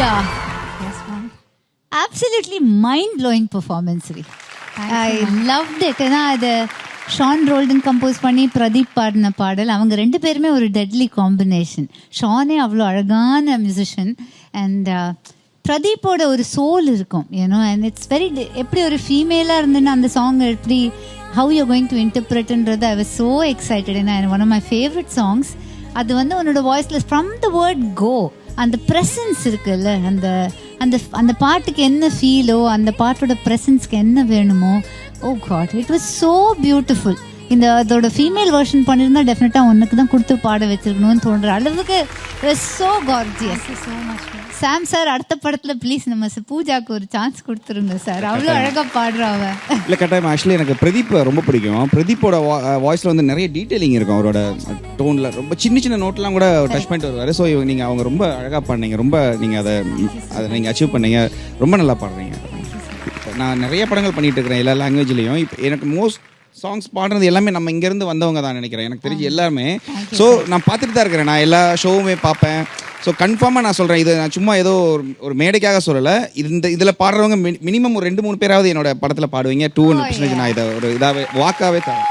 Pooja. Yes, ma'am. Absolutely mind-blowing performance. I loved it. ஏன்னா அது Shawn Roldan compose பண்ணி பிரதீப் பாடின பாடல். அவங்க ரெண்டு பேருமே ஒரு டெட்லி காம்பினேஷன். ஷானே அவ்வளோ அழகான மியூசிஷியன் அண்ட் பிரதீப்போட ஒரு சோல் இருக்கும் யூனோ. அண்ட் இட்ஸ் வெரி எப்படி ஒரு ஃபீமேலாக இருந்துன்னு அந்த சாங் எப்படி ஹவு யூ கோயிங் டு இன்டர்பிரட்ன்றது ஐ வாஸ் ஸோ எக்ஸைட்டட். ஏன்னா one of my favourite songs. அது வந்து உன்னோட வாய்ஸில் ஃப்ரம் த வேர்ட் கோ அந்த ப்ரெசன்ஸ் இருக்குல்ல, அந்த அந்த அந்த பாட்டுக்கு என்ன ஃபீலோ, அந்த பாட்டோட ப்ரெசன்ஸ்க்கு என்ன வேணுமோ, oh god it was so beautiful. இந்த அதோட ஃபீமேல் வெர்ஷன் பண்ணியிருந்தா டெஃபினட்டாக உனக்கு தான் கொடுத்து பாட வச்சிருக்கணும்னு தோன்ற அளவுக்கு it was so gorgeous. So much Sam sir, அடுத்த படத்தில் ப்ளீஸ் நம்ம பூஜாக்கு ஒரு சான்ஸ் கொடுத்துருங்க சார். அவ்வளோ அழகாக பாடுறாவ. இல்லை கட்டாயம். ஆக்சுவலி எனக்கு பிரதீப் ரொம்ப பிடிக்கும். பிரதீப்போட வாய்ஸில் வந்து நிறைய டீட்டெயிலிங் இருக்கும். அவரோட டோனில் ரொம்ப சின்ன சின்ன நோட்லாம் கூட டச் பண்ணிட்டு வருவார். ஸோ நீங்கள் அவங்க ரொம்ப அழகாக பாடுனீங்க. ரொம்ப நீங்கள் அதை நீங்கள் அச்சீவ் பண்ணீங்க. ரொம்ப நல்லா பாடுறீங்க. நான் நிறைய படங்கள் பண்ணிட்டு இருக்கிறேன் எல்லா லாங்குவேஜ்லேயும். இப்போ எனக்கு மோஸ்ட் சாங்ஸ் பாடுறது எல்லாமே நம்ம இங்கேருந்து வந்தவங்க தான் நினைக்கிறேன். எனக்கு தெரிஞ்சு எல்லாருமே. ஸோ நான் பார்த்துட்டு தான் இருக்கிறேன். நான் எல்லா ஷோவுமே பார்ப்பேன். ஸோ கன்ஃபார்மாக நான் சொல்கிறேன், இது நான் சும்மா ஏதோ ஒரு மேடைக்காக சொல்லலை. இதில் பாடுறவங்க மினிமம் ஒரு 2-3 பேராவது என்னோட படத்தில் பாடுவீங்க. 200% நான் இதை ஒரு இதாகவே வாக்காகவே தரேன்.